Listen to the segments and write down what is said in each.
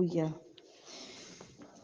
Aleluia.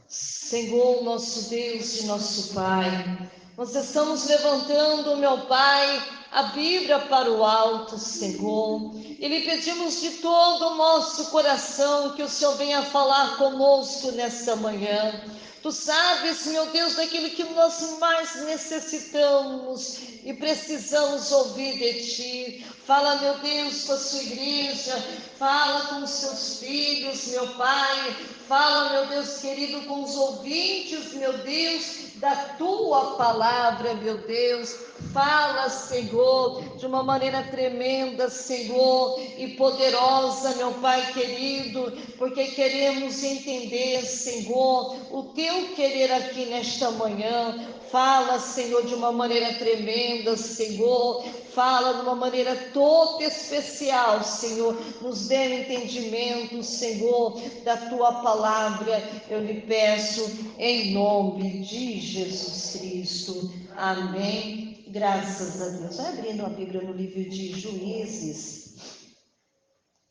Senhor, nosso Deus e nosso Pai, nós estamos levantando, meu Pai, a Bíblia para o alto, Senhor, e lhe pedimos de todo o nosso coração que o Senhor venha falar conosco nessa manhã. Tu sabes, meu Deus, daquilo que nós mais necessitamos e precisamos ouvir de Ti. Fala, meu Deus, com a sua igreja, fala com os seus filhos, meu Pai. Fala, meu Deus querido, com os ouvintes, meu Deus, da Tua palavra, meu Deus. Fala, Senhor, de uma maneira tremenda, Senhor, e poderosa, meu Pai querido, porque queremos entender, Senhor, o Teu querer aqui nesta manhã. Fala, Senhor, de uma maneira tremenda, Senhor. Fala de uma maneira toda especial, Senhor. Nos dê entendimento, Senhor, da Tua palavra. Eu lhe peço em nome de Jesus Cristo. Amém. Graças a Deus. Vai abrindo a Bíblia no livro de Juízes.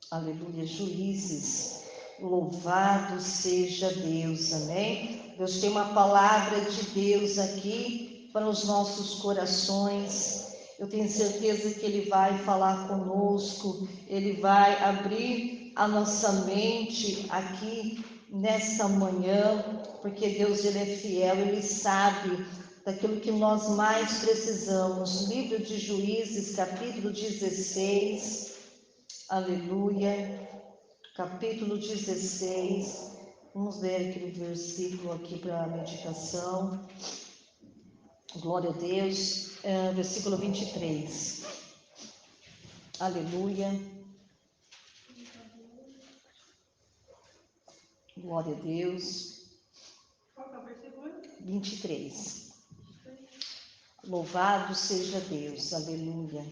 Aleluia, Juízes. Louvado seja Deus, amém? Deus tem uma palavra de Deus aqui para os nossos corações. Eu tenho certeza que Ele vai falar conosco, Ele vai abrir a nossa mente aqui nessa manhã, porque Deus Ele é fiel, Ele sabe daquilo que nós mais precisamos. Livro de Juízes, capítulo 16, aleluia. Capítulo 16, vamos ler aquele versículo aqui para a meditação. Glória a Deus, versículo 23. Aleluia. Glória a Deus. Qual é o versículo? 23. Louvado seja Deus, aleluia.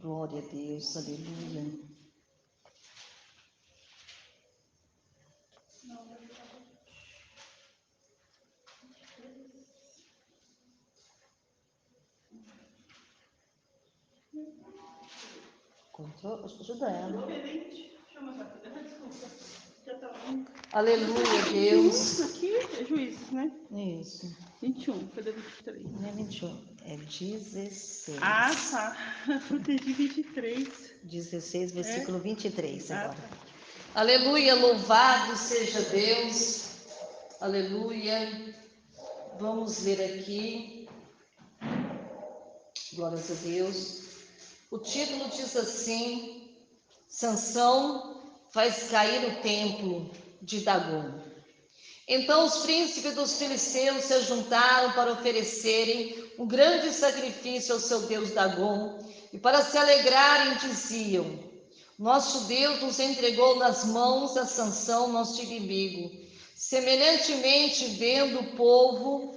Glória a Deus, aleluia. Ajuda ela. Aleluia, Deus. Aqui é Juízes, né? Isso. 21, cadê 23? Não é 21, é 16. Ah, tá. Entendi 23. 16, versículo 23 agora. Tá. Aleluia, louvado seja Deus. Aleluia. Vamos ler aqui. Glórias a Deus. O título diz assim: Sansão faz cair o templo de Dagom. Então os príncipes dos filisteus se juntaram para oferecerem um grande sacrifício ao seu Deus Dagom, e para se alegrarem diziam: Nosso Deus nos entregou nas mãos a Sansão, nosso inimigo. Semelhantemente, vendo o povo,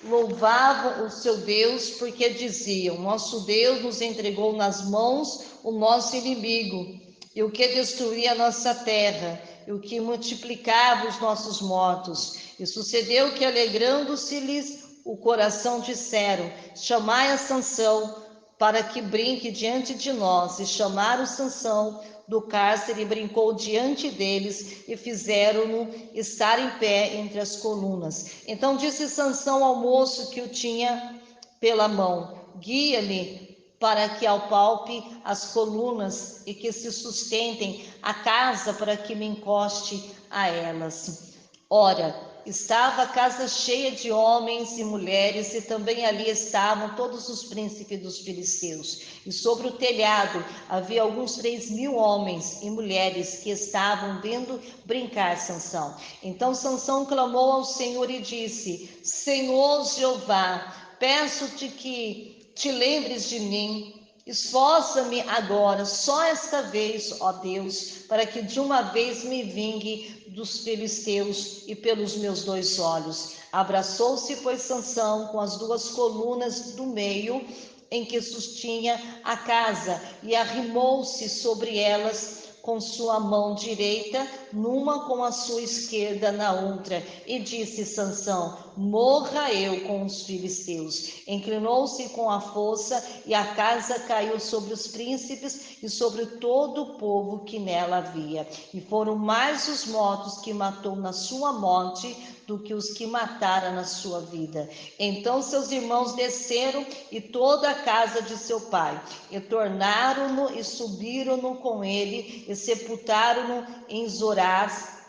louvavam o seu Deus, porque diziam: Nosso Deus nos entregou nas mãos o nosso inimigo, e o que destruía a nossa terra, e o que multiplicava os nossos mortos. E sucedeu que, alegrando-se-lhes o coração, disseram: Chamai a Sansão, para que brinque diante de nós. E chamaram Sansão do cárcere, e brincou diante deles, e fizeram-no estar em pé entre as colunas. Então disse Sansão ao moço que o tinha pela mão: Guia-me para que apalpe as colunas e que se sustentem a casa, para que me encoste a elas. Ora, estava a casa cheia de homens e mulheres, e também ali estavam todos os príncipes dos filisteus. E sobre o telhado havia alguns 3.000 homens e mulheres que estavam vendo brincar Sansão. Então Sansão clamou ao Senhor e disse: Senhor Jeová, peço-te que te lembres de mim. Esforça-me agora, só esta vez, ó Deus, para que de uma vez me vingue dos filisteus e pelos meus 2 olhos. Abraçou-se, pois, Sansão com as 2 colunas do meio em que sustinha a casa, e arrimou-se sobre elas com sua mão direita, numa com a sua esquerda na outra, e disse Sansão: morra eu com os filisteus. Inclinou-se com a força, e a casa caiu sobre os príncipes e sobre todo o povo que nela havia. E foram mais os mortos que matou na sua morte do que os que matara na sua vida. Então seus irmãos desceram e toda a casa de seu pai, e tornaram-no e subiram-no com ele, e sepultaram-no em Zorás,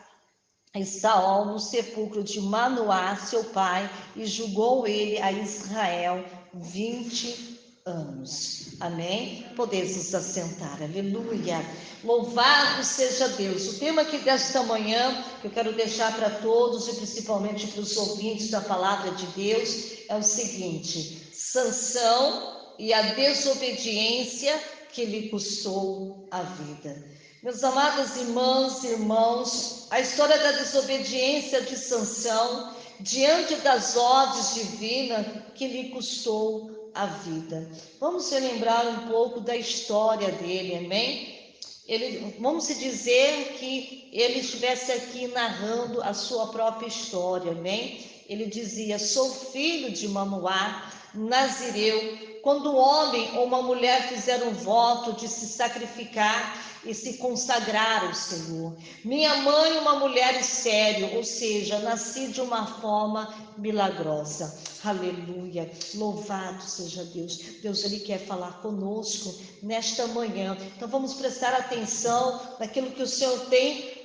e Saul no sepulcro de Manoá, seu pai, e julgou ele a Israel 20 anos. Amém? Podeis nos assentar. Aleluia. Louvado seja Deus. O tema aqui desta manhã, que eu quero deixar para todos e principalmente para os ouvintes da palavra de Deus, é o seguinte: Sansão e a desobediência que lhe custou a vida. Meus amados irmãos e irmãos, a história da desobediência de Sansão diante das ordens divinas que lhe custou a vida. Vamos relembrar um pouco da história dele, amém? Vamos dizer que ele estivesse aqui narrando a sua própria história, amém? Ele dizia: sou filho de Manoá, nazireu. Quando um homem ou uma mulher fizeram um voto de se sacrificar e se consagrar ao Senhor. Minha mãe, uma mulher estéril, ou seja, nasci de uma forma milagrosa. Aleluia, louvado seja Deus. Deus, Ele quer falar conosco nesta manhã. Então vamos prestar atenção naquilo que o Senhor tem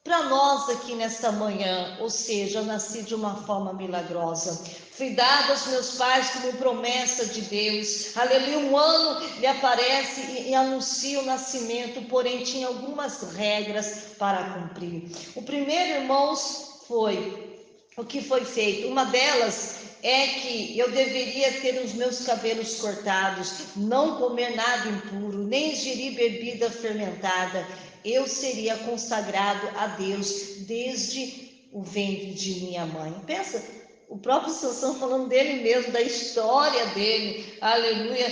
para nós aqui nesta manhã. Ou seja, eu nasci de uma forma milagrosa. Fui dado aos meus pais como promessa de Deus. Aleluia, um ano lhe aparece e anuncia o nascimento, porém tinha algumas regras para cumprir. O primeiro, irmãos, foi o que foi feito. Uma delas é que eu deveria ter os meus cabelos cortados, não comer nada impuro, nem ingerir bebida fermentada. Eu seria consagrado a Deus desde o ventre de minha mãe. Pensa, o próprio Sansão falando dele mesmo, da história dele, aleluia,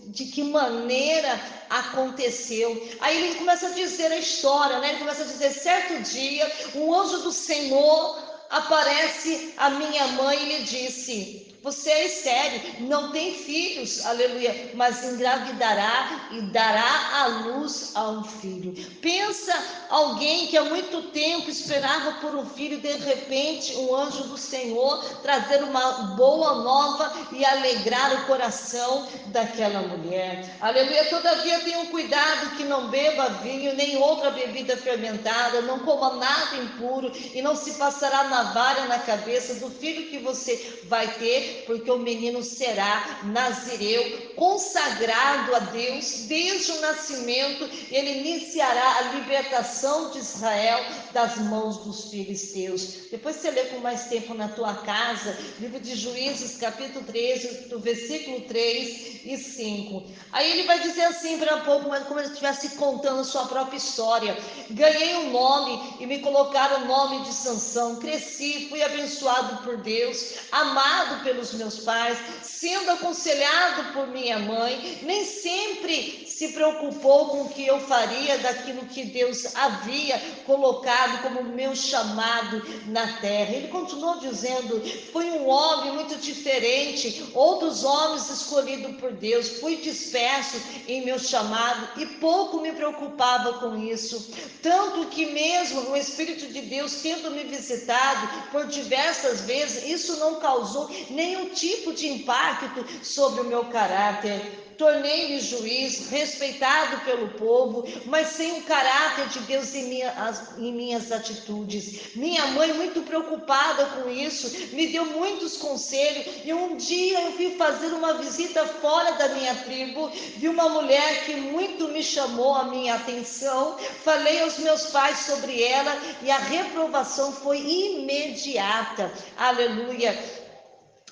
de que maneira aconteceu. Aí ele começa a dizer a história, né? Ele começa a dizer: certo dia, um anjo do Senhor aparece à minha mãe e lhe disse: você é estéril, não tem filhos, aleluia, mas engravidará e dará à luz a um filho. Pensa, alguém que há muito tempo esperava por um filho, de repente um anjo do Senhor trazer uma boa nova e alegrar o coração daquela mulher. Aleluia. Todavia tenham cuidado que não beba vinho, nem outra bebida fermentada, não coma nada impuro, e não se passará navalha na cabeça do filho que você vai ter, porque o menino será nazireu, consagrado a Deus desde o nascimento. Ele iniciará a libertação de Israel das mãos dos filisteus. Depois você lê com mais tempo na tua casa, livro de Juízes, capítulo 13, do versículo 3 e 5. Aí ele vai dizer assim para pouco, mas como ele estivesse contando a sua própria história: ganhei um nome e me colocaram o nome de Sansão. Cresci, fui abençoado por Deus, amado pelos meus pais, sendo aconselhado por minha mãe. Nem sempre se preocupou com o que eu faria daquilo que Deus havia colocado como meu chamado na terra. Ele continuou dizendo: fui um homem muito diferente, outros homens escolhidos por Deus, fui disperso em meu chamado e pouco me preocupava com isso, tanto que mesmo o Espírito de Deus tendo me visitado por diversas vezes, isso não causou nenhum tipo de impacto sobre o meu caráter. Tornei-me juiz, respeitado pelo povo, mas sem o caráter de Deus em minhas atitudes. Minha mãe, muito preocupada com isso, me deu muitos conselhos, e um dia eu fui fazer uma visita fora da minha tribo, vi uma mulher que muito me chamou a minha atenção, falei aos meus pais sobre ela, e a reprovação foi imediata. Aleluia.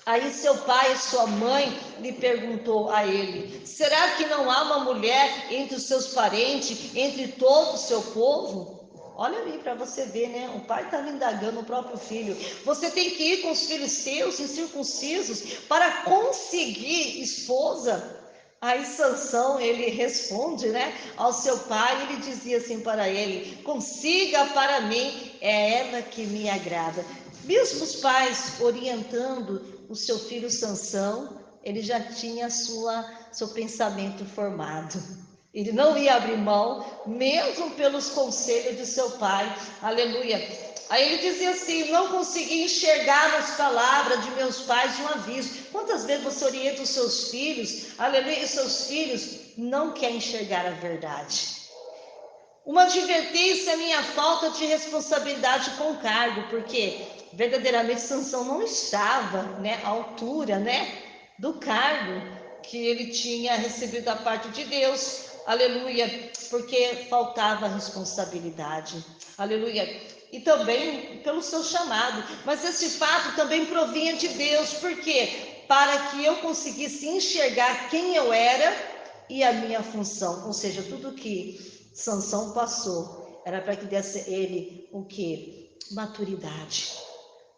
Aí seu pai e sua mãe lhe perguntou a ele: será que não há uma mulher entre os seus parentes, entre todo o seu povo? Olha ali para você ver, né? O pai estava indagando o próprio filho. Você tem que ir com os filisteus incircuncisos para conseguir esposa? Aí Sansão, ele responde, né, ao seu pai, ele dizia assim para ele: consiga para mim, é ela que me agrada. Mesmo os pais orientando o seu filho Sansão, ele já tinha seu pensamento formado. Ele não ia abrir mão, mesmo pelos conselhos de seu pai. Aleluia. Aí ele dizia assim: não consegui enxergar nas palavras de meus pais um aviso. Quantas vezes você orienta os seus filhos, aleluia, e seus filhos não querem enxergar a verdade? Uma advertência é minha falta de responsabilidade com o cargo, porque verdadeiramente Sansão não estava, né, à altura, né, do cargo que ele tinha recebido da parte de Deus, aleluia, porque faltava responsabilidade, aleluia, e também pelo seu chamado, mas esse fato também provinha de Deus, porque para que eu conseguisse enxergar quem eu era e a minha função, ou seja, tudo que Sansão passou era para que desse ele o que? Maturidade,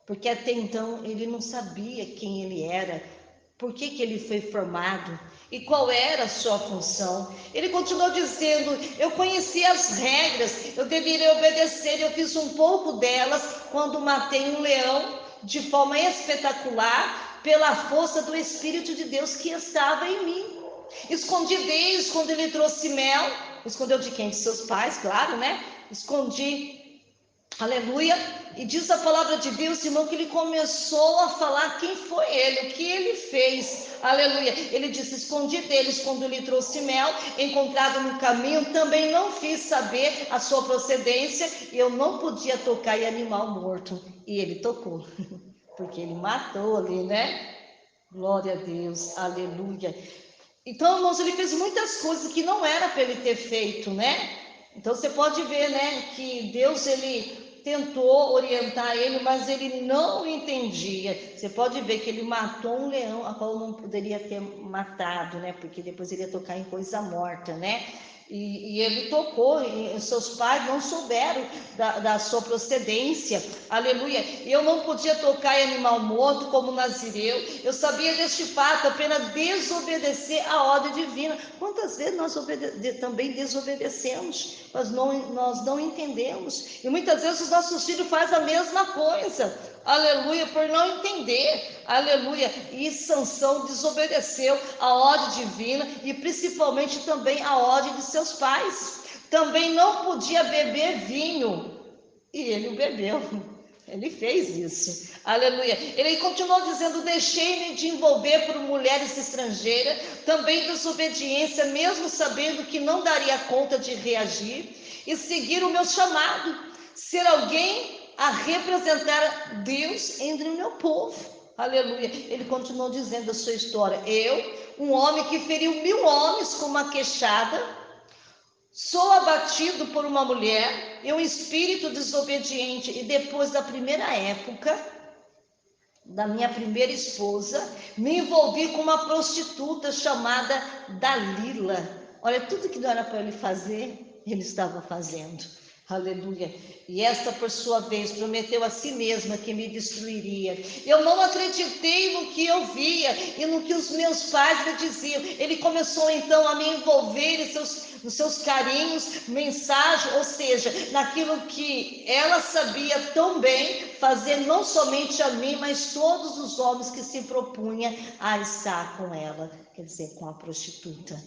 porque até então ele não sabia quem ele era, por que ele foi formado e qual era a sua função. Ele continuou dizendo: eu conhecia as regras, eu deveria obedecer, eu fiz um pouco delas quando matei um leão de forma espetacular pela força do Espírito de Deus que estava em mim. Escondi deles quando ele trouxe mel. Escondeu de quem? De seus pais, claro, né? Escondi, aleluia. E diz a palavra de Deus, irmão, que ele começou a falar quem foi ele, o que ele fez, aleluia. Ele disse: escondi deles quando ele trouxe mel, encontrado no caminho, também não fiz saber a sua procedência, e eu não podia tocar em animal morto. E ele tocou, porque ele matou ali, né? Glória a Deus, aleluia. Então, irmãos, ele fez muitas coisas que não era para ele ter feito, né? Então você pode ver, né, que Deus, ele tentou orientar ele, mas ele não entendia. Você pode ver que ele matou um leão, a qual não poderia ter matado, né? Porque depois ele ia tocar em coisa morta, né? E ele tocou, e seus pais não souberam da sua procedência, aleluia. E eu não podia tocar em animal morto como nazireu, eu sabia deste fato, apenas desobedecer a ordem divina. Quantas vezes nós também desobedecemos, mas nós não entendemos, e muitas vezes os nossos filhos fazem a mesma coisa, aleluia, por não entender, aleluia. E Sansão desobedeceu a ordem divina e principalmente também a ordem de seus pais. Também não podia beber vinho e ele o bebeu. Ele fez isso, aleluia. Ele continuou dizendo: deixei-me de envolver por mulheres estrangeiras. Também desobediência, mesmo sabendo que não daria conta de reagir e seguir o meu chamado, ser alguém a representar Deus entre o meu povo, aleluia. Ele continuou dizendo a sua história: eu, um homem que feriu 1000 homens com uma queixada, sou abatido por uma mulher e um espírito desobediente, e depois da primeira época da minha primeira esposa, me envolvi com uma prostituta chamada Dalila. Olha, tudo que não era para ele fazer, ele estava fazendo, aleluia. E esta, por sua vez, prometeu a si mesma que me destruiria. Eu não acreditei no que eu via e no que os meus pais me diziam. Ele começou então a me envolver nos seus carinhos, mensagem, ou seja, naquilo que ela sabia tão bem fazer, não somente a mim, mas todos os homens que se propunham a estar com ela, quer dizer, com a prostituta.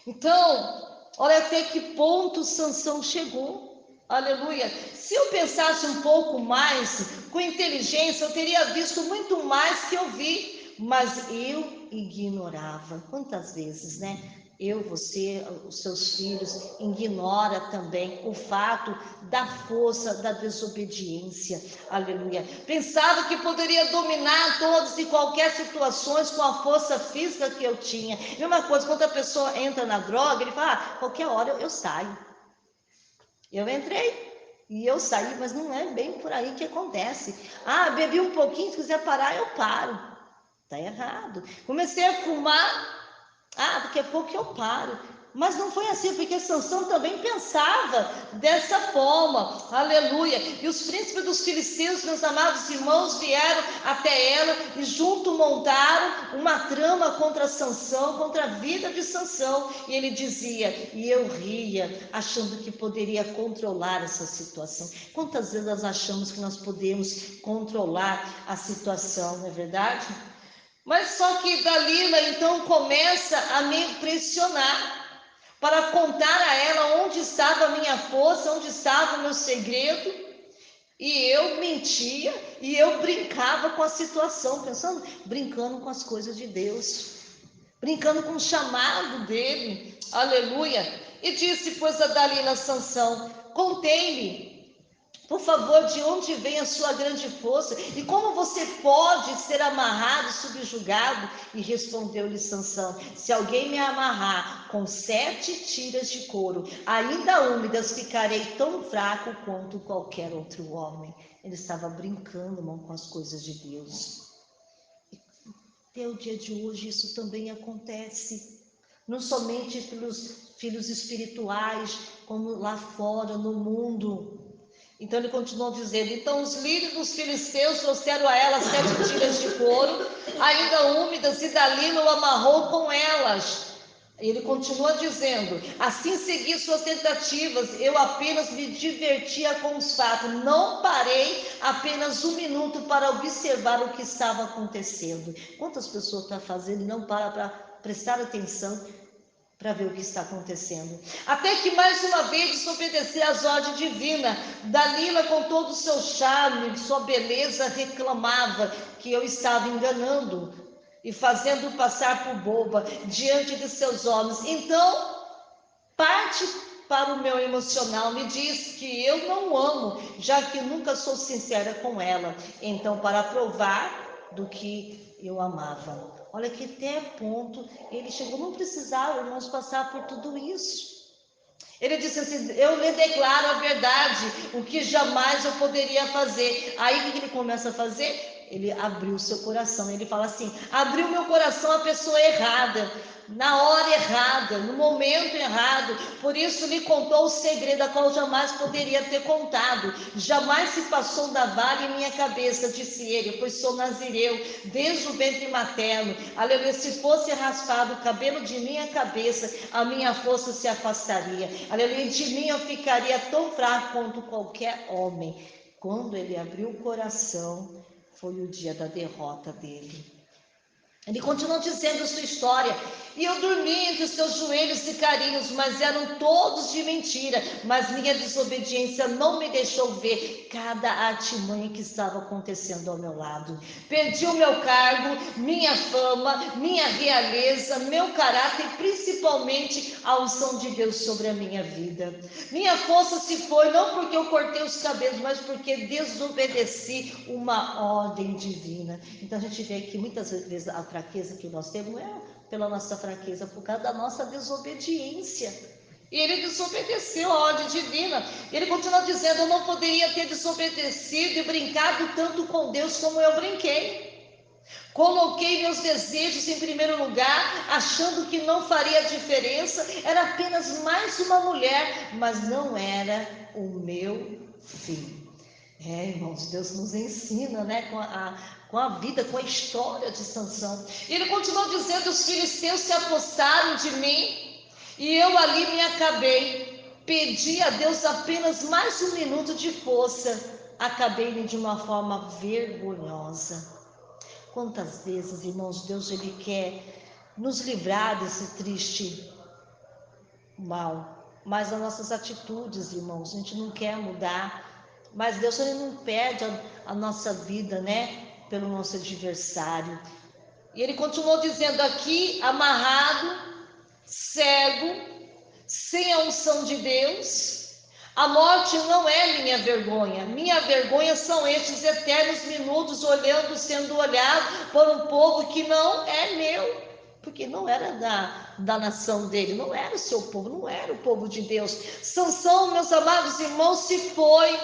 Então, olha até que ponto Sansão chegou. Aleluia. Se eu pensasse um pouco mais com inteligência, eu teria visto muito mais que eu vi, mas eu ignorava. Quantas vezes, né? Eu, você, os seus filhos ignora também o fato da força da desobediência, aleluia. Pensava que poderia dominar todas e qualquer situações com a força física que eu tinha. Mesma coisa, quando a pessoa entra na droga, ele fala: qualquer hora eu saio. Eu entrei e eu saí, mas não é bem por aí que acontece. Bebi um pouquinho, se quiser parar, eu paro. Tá errado. Comecei a fumar, daqui a pouco eu paro. Mas não foi assim, porque Sansão também pensava dessa forma, aleluia. E os príncipes dos filisteus, meus amados irmãos, vieram até ela e junto montaram uma trama contra Sansão, contra a vida de Sansão. E ele dizia, e eu ria, achando que poderia controlar essa situação. Quantas vezes nós achamos que nós podemos controlar a situação, não é verdade? Mas só que Dalila então começa a me impressionar, para contar a ela onde estava a minha força, onde estava o meu segredo. E eu mentia e eu brincava com a situação, brincando com as coisas de Deus, brincando com o chamado dele, aleluia. E disse, pois, a Dalila a Sansão, contei-me, por favor, de onde vem a sua grande força? E como você pode ser amarrado, subjugado? E respondeu-lhe Sansão, se alguém me amarrar com 7 tiras de couro, ainda úmidas, ficarei tão fraco quanto qualquer outro homem. Ele estava brincando, irmão, com as coisas de Deus. Até o dia de hoje isso também acontece. Não somente pelos filhos espirituais, como lá fora, no mundo. Então ele continuou dizendo, então os líderes dos filisteus trouxeram a ela 7 tiras de couro, ainda úmidas, e Dalila o amarrou com elas. Ele continua dizendo, assim segui suas tentativas, eu apenas me divertia com os fatos, não parei apenas 1 minuto para observar o que estava acontecendo. Quantas pessoas estão fazendo e não para prestar atenção para ver o que está acontecendo? Até que mais uma vez desobedeci às ordens divinas. Dalila, com todo o seu charme, sua beleza, reclamava que eu estava enganando e fazendo passar por boba diante de seus homens. Então, parte para o meu emocional, me diz que eu não amo, já que nunca sou sincera com ela. Então, para provar do que eu amava. Olha que até ponto ele chegou, não precisava, irmãos, passar por tudo isso. Ele disse assim, eu lhe declaro a verdade, o que jamais eu poderia fazer. Aí o que ele começa a fazer? Ele abriu o seu coração, ele fala assim, abriu meu coração à pessoa errada, na hora errada, no momento errado, por isso lhe contou o segredo a qual jamais poderia ter contado, jamais se passou navalha em minha cabeça, disse ele, pois sou nazireu, desde o ventre materno, aleluia, se fosse raspado o cabelo de minha cabeça, a minha força se afastaria, aleluia, de mim eu ficaria tão fraco quanto qualquer homem. Quando ele abriu o coração, foi o dia da derrota dele. Ele continuou dizendo a sua história, e eu dormi entre os seus joelhos e carinhos, mas eram todos de mentira, mas minha desobediência não me deixou ver cada artimanha que estava acontecendo ao meu lado. Perdi o meu cargo, minha fama, minha realeza, meu caráter, principalmente a unção de Deus sobre a minha vida. Minha força se foi, não porque eu cortei os cabelos, mas porque desobedeci uma ordem divina. Então a gente vê que muitas vezes a fraqueza que nós temos não é pela nossa fraqueza, por causa da nossa desobediência. E ele desobedeceu a ordem divina. Ele continua dizendo, eu não poderia ter desobedecido e brincado tanto com Deus como eu brinquei. Coloquei meus desejos em primeiro lugar, achando que não faria diferença, era apenas mais uma mulher, mas não era o meu fim. Irmãos, Deus nos ensina, né, com a vida, com a história de Sansão. Ele continuou dizendo, os filisteus se apossaram de mim, e eu ali me acabei. Pedi a Deus apenas mais 1 minuto de força, acabei-me de uma forma vergonhosa. Quantas vezes, irmãos, Deus ele quer nos livrar desse triste mal, mas as nossas atitudes, irmãos, a gente não quer mudar. Mas Deus ele não perde a nossa vida, né, pelo nosso adversário. E ele continuou dizendo aqui, amarrado, cego, sem a unção de Deus. A morte não é minha vergonha são estes eternos minutos olhando, sendo olhado por um povo que não é meu, porque não era da nação dele, não era o seu povo, não era o povo de Deus. Sansão, meus amados irmãos, se foi.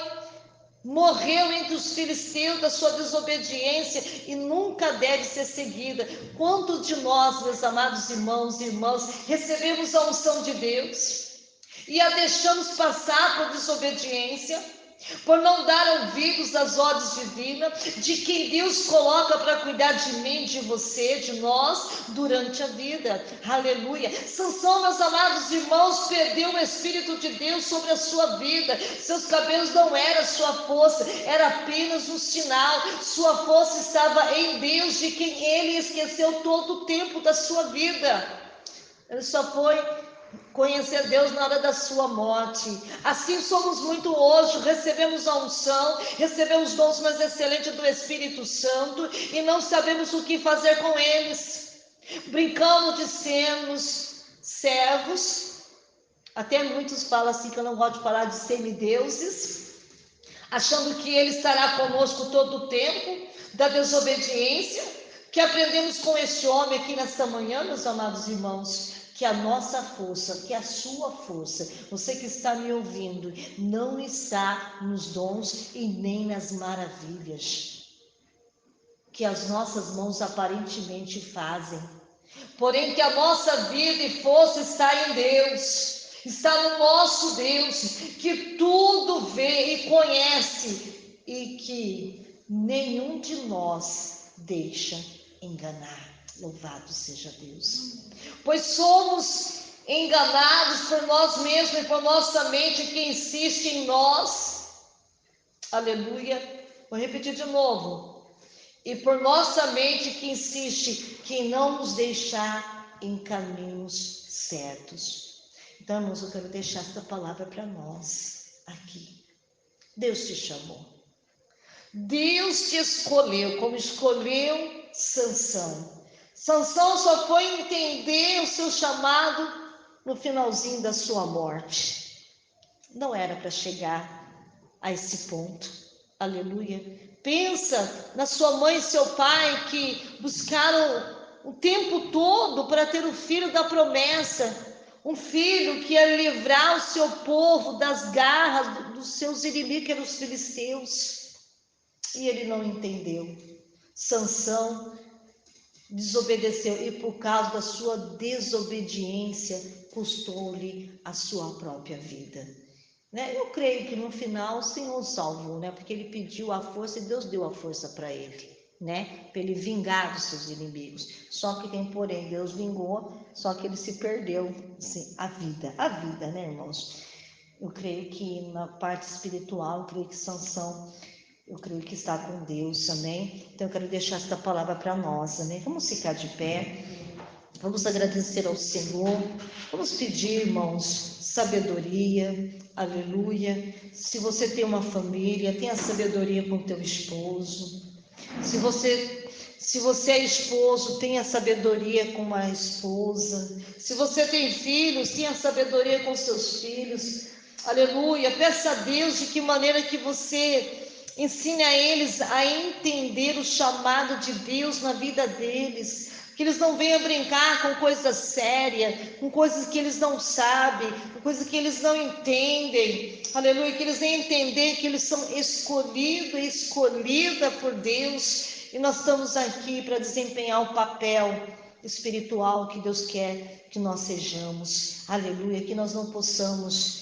morreu entre os filisteus da sua desobediência e nunca deve ser seguida. Quantos de nós, meus amados irmãos e irmãs, recebemos a unção de Deus e a deixamos passar por desobediência, por não dar ouvidos às ordens divinas, de quem Deus coloca para cuidar de mim, de você, de nós, durante a vida? Aleluia! Sansão, meus amados irmãos, perdeu o Espírito de Deus sobre a sua vida. Seus cabelos não eram sua força, era apenas um sinal. Sua força estava em Deus, de quem ele esqueceu todo o tempo da sua vida. Ele só foi conhecer Deus na hora da sua morte. Assim somos muito hoje, recebemos a unção, recebemos dons mais excelentes do Espírito Santo e não sabemos o que fazer com eles. Brincamos de sermos servos, até muitos falam assim, que eu não gosto de falar de semideuses, achando que ele estará conosco todo o tempo da desobediência, que aprendemos com este homem aqui nesta manhã, meus amados irmãos, que a nossa força, que a sua força, você que está me ouvindo, não está nos dons e nem nas maravilhas que as nossas mãos aparentemente fazem, porém que a nossa vida e força está em Deus, está no nosso Deus, que tudo vê e conhece e que nenhum de nós deixa enganar. Louvado seja Deus. Pois somos enganados por nós mesmos e por nossa mente que insiste em nós. Aleluia. Vou repetir de novo. E por nossa mente que insiste que não nos deixar em caminhos certos. Então, irmãos, eu quero deixar esta palavra para nós aqui. Deus te chamou. Deus te escolheu, como escolheu Sansão. Sansão só foi entender o seu chamado no finalzinho da sua morte. Não era para chegar a esse ponto. Aleluia. Pensa na sua mãe e seu pai que buscaram o tempo todo para ter o filho da promessa. Um filho que ia livrar o seu povo das garras dos seus inimigos, que eram os filisteus. E ele não entendeu. Sansão desobedeceu e por causa da sua desobediência custou-lhe a sua própria vida. Eu creio que no final o Senhor o salvou, porque ele pediu a força e Deus deu a força para ele, para ele vingar dos seus inimigos. Só que tem porém, Deus vingou, só que ele se perdeu, assim, a vida, irmãos. Eu creio que na parte espiritual, eu creio que Sansão, eu creio que está com Deus, amém? Então eu quero deixar esta palavra para nós, amém? Vamos ficar de pé, vamos agradecer ao Senhor, vamos pedir, irmãos, sabedoria, aleluia. Se você tem uma família, tenha sabedoria com teu esposo. Se você é esposo, tenha sabedoria com a esposa. Se você tem filhos, tenha sabedoria com seus filhos, aleluia. Peça a Deus de que maneira que você ensine a eles a entender o chamado de Deus na vida deles, que eles não venham brincar com coisas sérias, com coisas que eles não sabem, com coisas que eles não entendem, aleluia, que eles venham entender que eles são escolhidos e escolhida por Deus, e nós estamos aqui para desempenhar o papel espiritual que Deus quer que nós sejamos, aleluia, que nós não possamos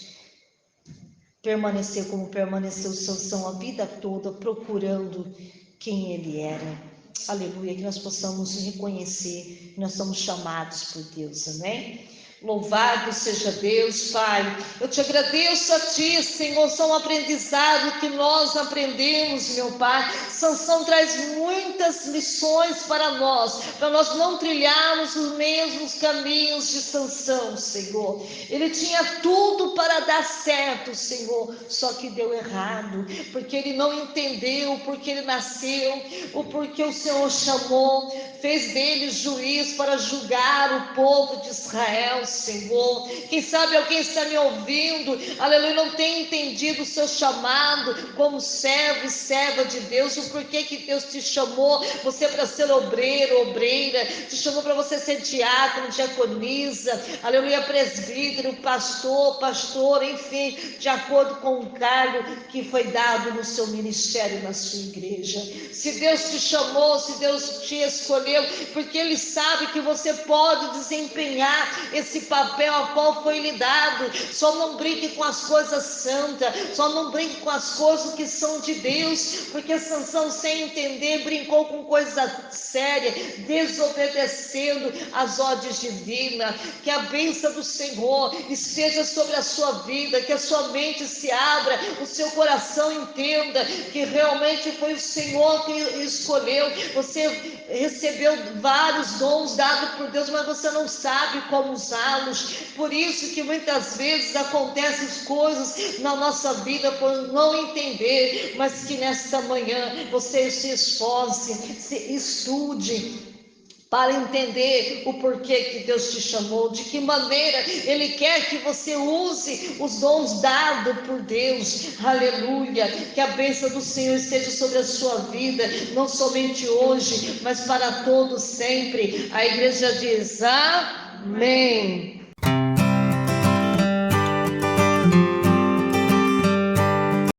permanecer como permaneceu Sansão a vida toda, procurando quem ele era. Aleluia, que nós possamos reconhecer que nós somos chamados por Deus, amém? Louvado seja Deus, Pai. Eu te agradeço a Ti, Senhor, são aprendizado que nós aprendemos, meu Pai. Sansão traz muitas lições para nós não trilharmos os mesmos caminhos de Sansão, Senhor. Ele tinha tudo para dar certo, Senhor, só que deu errado, porque ele não entendeu, porque ele nasceu, ou porque o Senhor chamou, fez dele juiz para julgar o povo de Israel, Senhor. Quem sabe alguém está me ouvindo, aleluia, não tem entendido o seu chamado como servo e serva de Deus, o porquê que Deus te chamou, você para ser obreiro, obreira, te chamou para você ser diácono, diaconisa, aleluia, presbítero, pastor, pastora, enfim, de acordo com o cargo que foi dado no seu ministério, na sua igreja. Se Deus te chamou, se Deus te escolheu, porque Ele sabe que você pode desempenhar esse papel a qual foi lhe dado. Só não brinque com as coisas santas, só não brinque com as coisas que são de Deus, porque Sansão, sem entender, brincou com coisa séria, desobedecendo as ordens divinas. Que a bênção do Senhor esteja sobre a sua vida, que a sua mente se abra, o seu coração entenda que realmente foi o Senhor que escolheu. Você recebeu vários dons dados por Deus, mas você não sabe como usá-los. Por isso que muitas vezes acontecem coisas na nossa vida por não entender, mas que nesta manhã você se esforce, se estude para entender o porquê que Deus te chamou, de que maneira Ele quer que você use os dons dados por Deus. Aleluia, que a bênção do Senhor esteja sobre a sua vida, não somente hoje, mas para todos sempre. A igreja diz amém.